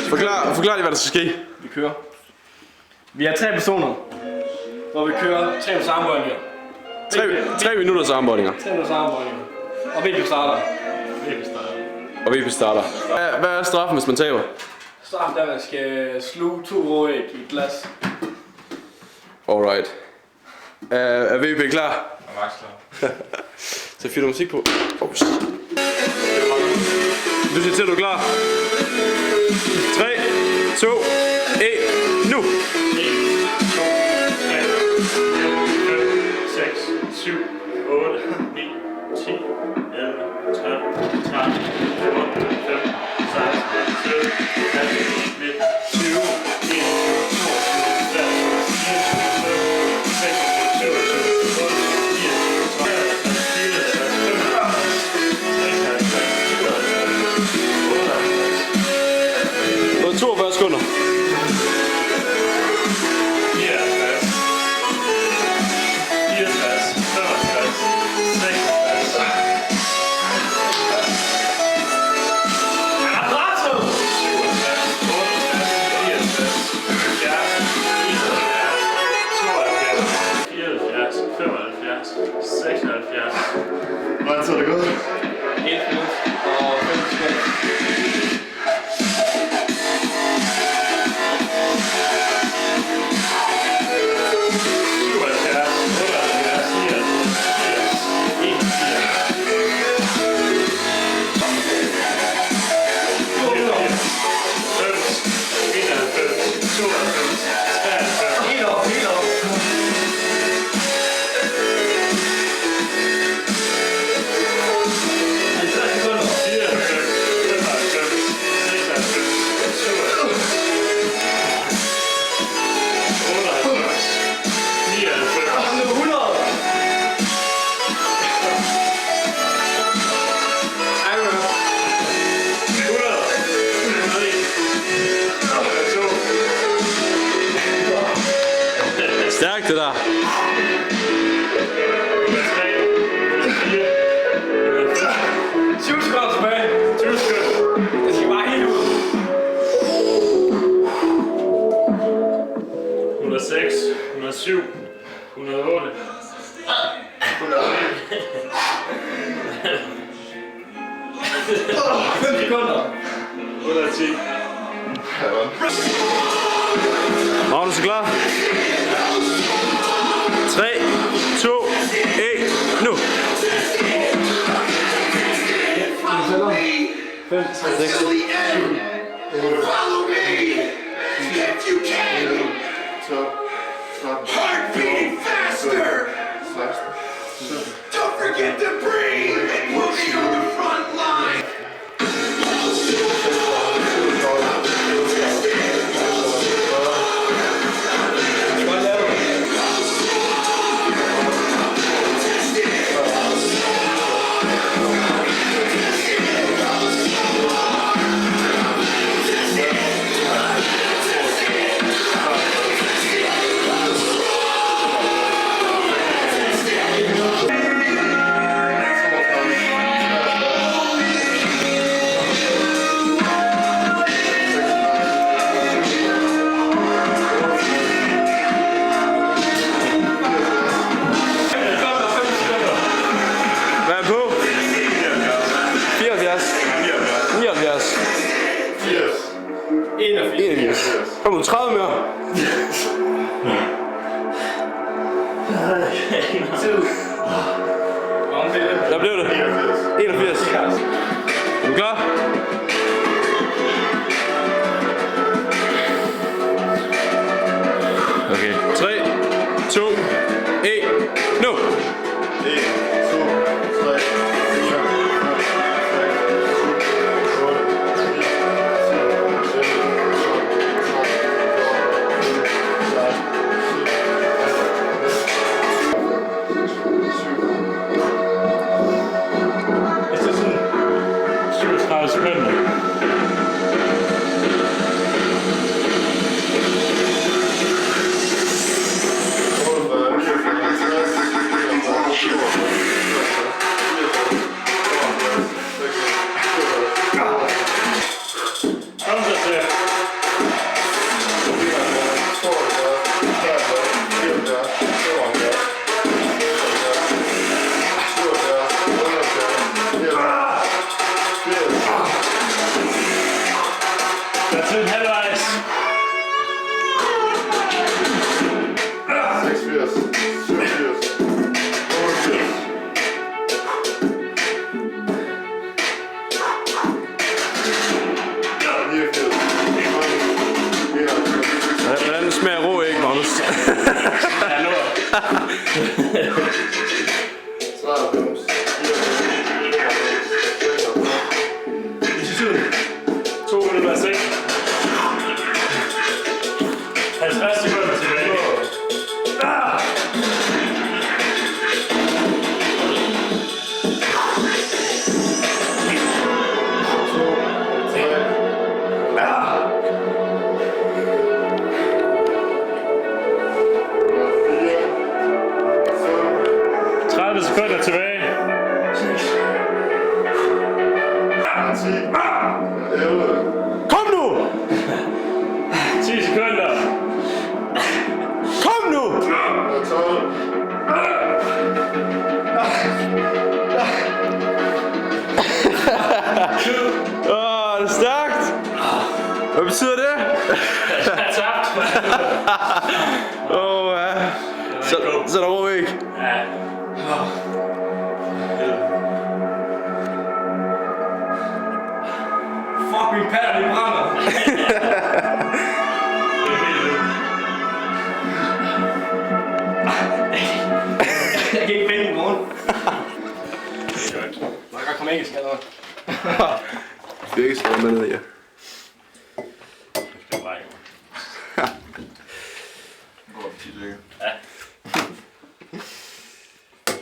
Forklar lige, hvad der skal ske. Vi kører. Vi er 3 personer, hvor vi kører 3 armbøjninger. 3 minutters armbøjninger. 3 minutters armbøjninger. Og VP starter. Og VP starter. Hvad er straffen, hvis man taber? Straffen er, at man skal sluge 2 rå æg i et glas. Alright. Er VP klar? Jeg er max klar. Så finder musik på. Oh, shit. Du siger til, at du er klar. 3, 2, 1, nu! 1, 2, 3, 4, 5, 6, 7, 8, 9, 10, 11, 12, 13, 14, 15, 16, 17, 18, 19, 20, 21, 42 sekunder. 76. Hvordan så det gået? 1 minut og 5 sekunder. Stærkt det der. 20 sekunder tilbage. 20 sekunder. Det skal bare helt ud. 106, 107, 108, 5 sekunder. 110. Magnus er klar? 3, 2, 1, nu! 5, 6, 7, 8. Follow me if you can. Heart beating faster. Don't forget to breathe and we'll be on the front line. Hvad er på? 74. 79. 81. Kom nu, 30 mere. Der blev det. 81. Er du klar? Okay. 3, 2, 1, nu! 1, 2, 3, 4, 37 sekunder. dig til. Der er tiden halvvejs. 86, 87, 88, 89, Hvordan smager rå æg, Magnus? Ja, nu. 93, 2 minutter og 6. 50 sekunder tilbage. Sekunder tilbage. 11, Kom nu! 10 sekunder. Kom nu! 12, Åh, det er stærkt! Hvad betyder det? Jeg er tabt, mand. Åh, ja. Så er der rå æg. Ja. Fuck, min patter, de brænder. Jeg kan ikke vende i morgen. Nå, jeg kan komme engelsk eller noget. Det er ikke så med ned i. hvor tit ikke. Ja.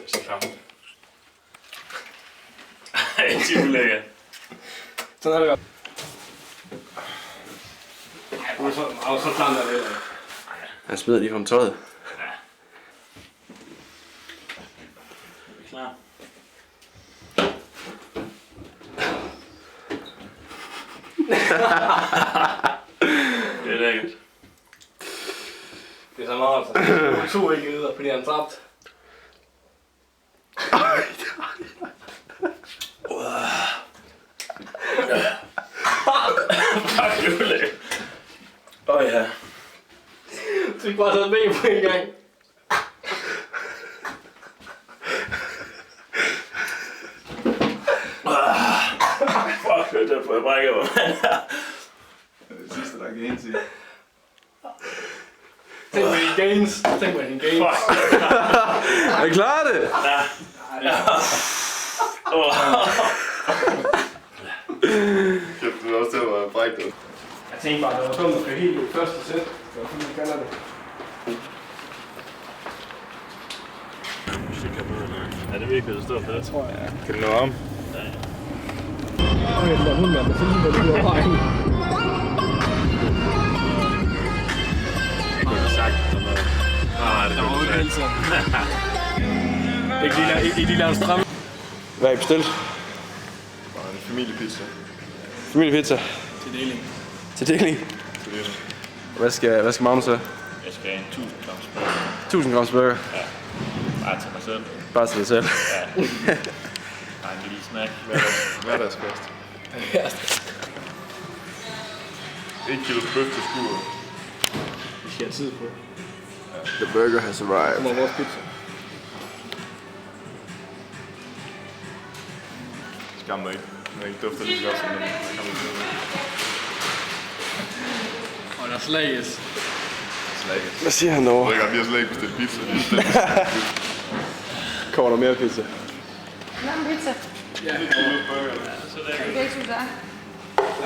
Så klamt. Ej, det er ulækkert. Sådan er det godt. Så klamt er det. Han smider lige fra tøjet. Klar. Det er lækkert. Det er så meget altså. 2 ikke yder, fordi han er tabt. Fuck, det er ulækkert. Åh ja. Du skal bare tage ben på en gang. Fuck, det er på, jeg brækker mig, mand. Det er det sidste, der kan til. Tænk på dine gains. Tænk på dine gains. Fuck. Jeg klarer det! Ja. Ja. Kæft, du er også til at være brækket. Jeg tænkte bare, det var dumt at køre helt i første sæt. Det var fordi, vi kalder det. Er det virkelig, det står for det? Tror jeg. Kan du nå om? Okay, den der hund, man. Det synes jeg, det er vejen. Det kunne jeg sagt. Nej, det Der var jo hele tiden. Ikke lige lave en strøm. Hvad har I bestilt? Bare en familiepizza. Familiepizza. Til deling. Til deling. Til det. Hvad skal Magnus have? Jeg skal have en 1000 grams burger. 1000 grams burger. Bare til mig selv. Bare til dig selv. Ja. Bare en lille snack. Hverdagskost. 1 kilo bøf til skuret. Vi skal have tid på. The burger has arrived. Kommer vores pizza. Skam dig ikke. Den er ikke dufter lige så godt som den. Og der slages. Slaget. Hvad siger han derovre? Jeg ved ikke, om vi har slet ikke bestilt pizza. Vi har bestilt Kommer der mere pizza? Hvad med pizza? Ja, burger. Så det er Det er ikke så der.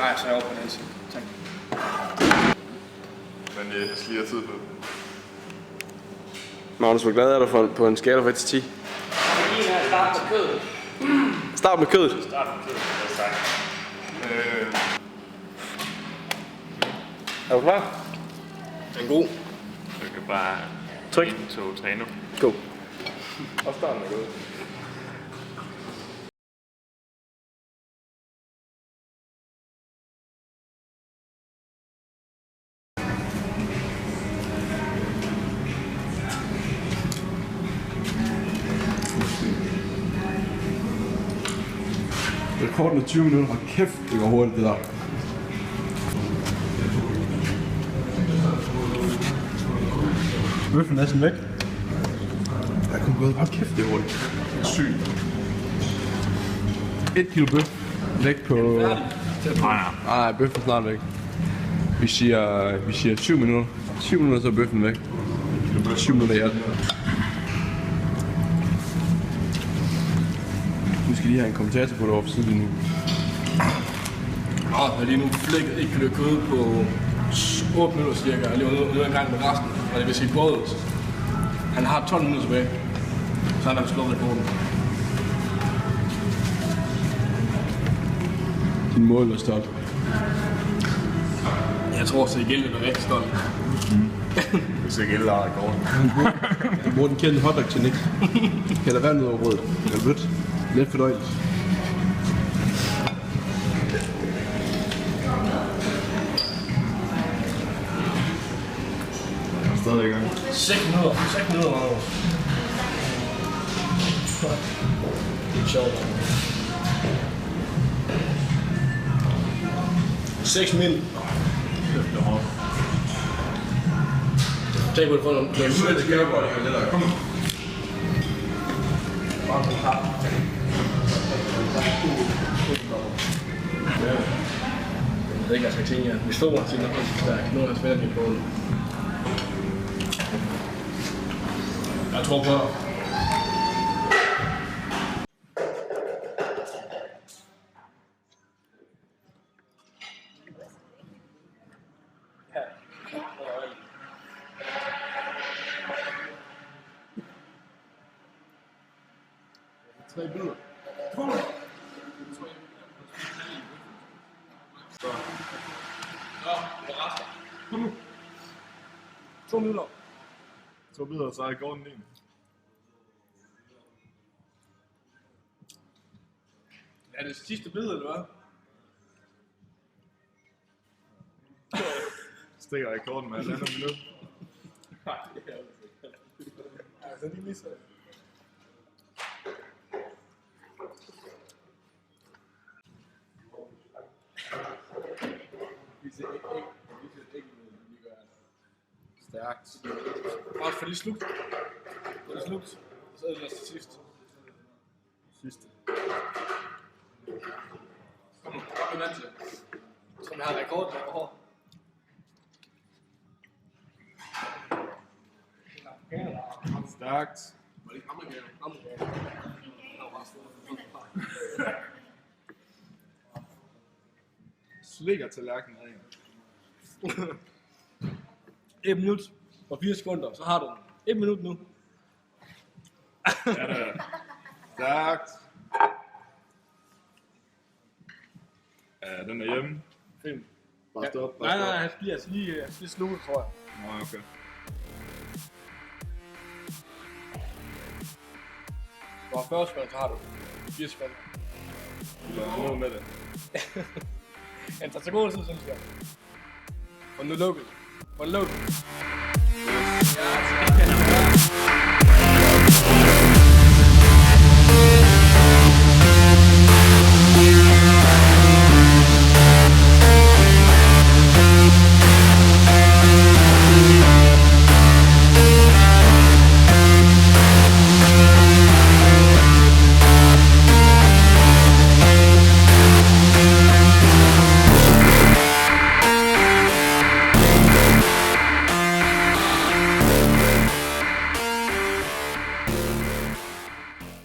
nej, så er jeg over på den side. Tak. Men jeg skal lige have tid på det. Magnus, hvor glad er du for på en skala fra 1 til 10? En er start på kødet. Start med kødet. start med det, jeg har sagt. Er du klar? Den er god. Du kan bare Tryk. 1, 2, 3 nu. Go. Og starten er god. Rekorden er 20 minutter. Hold kæft, det går hurtigt det der. Bøffen er næsten væk. Jeg kunne gå. Hold kæft, det er hurtigt. Sygt. 1 kilo bøf. Væk på... Nej, bøffen er snart væk. Vi siger 7 minutter. 7 minutter, så er bøffen væk. 7 minutter i alt. Nu skal lige have en kommentator på det over for sidelinjen. Jeg har lige nu flækket 1 kilo kød på 8 minutter cirka. Jeg er lige ude en gang med resten. Og det vil sige brødet. Han har 12 minutter tilbage. Så han har slået rekorden. Din mål var stolt. Jeg tror, at Sigel er rigtig stolt. Hvis jeg gælder rekorden. Du bruger den kendte hotdog-teknik. Hælder vand ud over brødet. Det er blødt. Lidt fordøjeligt. Stadig i gang. 6 minutter. 6 minutter, Magnus. Det er sjovt. 6 minutter. Tænk på det for nogle svært skærper. Kom nu. Jeg ved ikke, hvad jeg skal tænke jer. Vi står til noget stærkt. Nu er der svært i båden. Jeg tror på dig. Tre bidder. Kom nu. 2 minutter. 2 bidder, så er rekorden din. Er det sidste bid, eller hvad? Stikker rekorden med 1,5 minut. Nej, det er altså ikke lige så. Stærkt. Bare for lige slugt. Det er slugt. Så er det næste sidst. Sidste. Kom nu, op i vand til. Så vi har rekord der på hår. Stærkt. Var det ikke amerikaner? Slikker tallerkenen af. 1 minut og 4 sekunder, så har du den. 1 minut nu. Ja, da. Stærkt. Ja, den er hjemme. Fint. Bare stop. Nej, han bliver lige slukket, tror jeg. Nå, okay. Du har 40 sekunder, så har du 4 sekunder. Du lader noget med det. Han tager så god tid, synes jeg. Og nu lukket. Og lukket. Ja,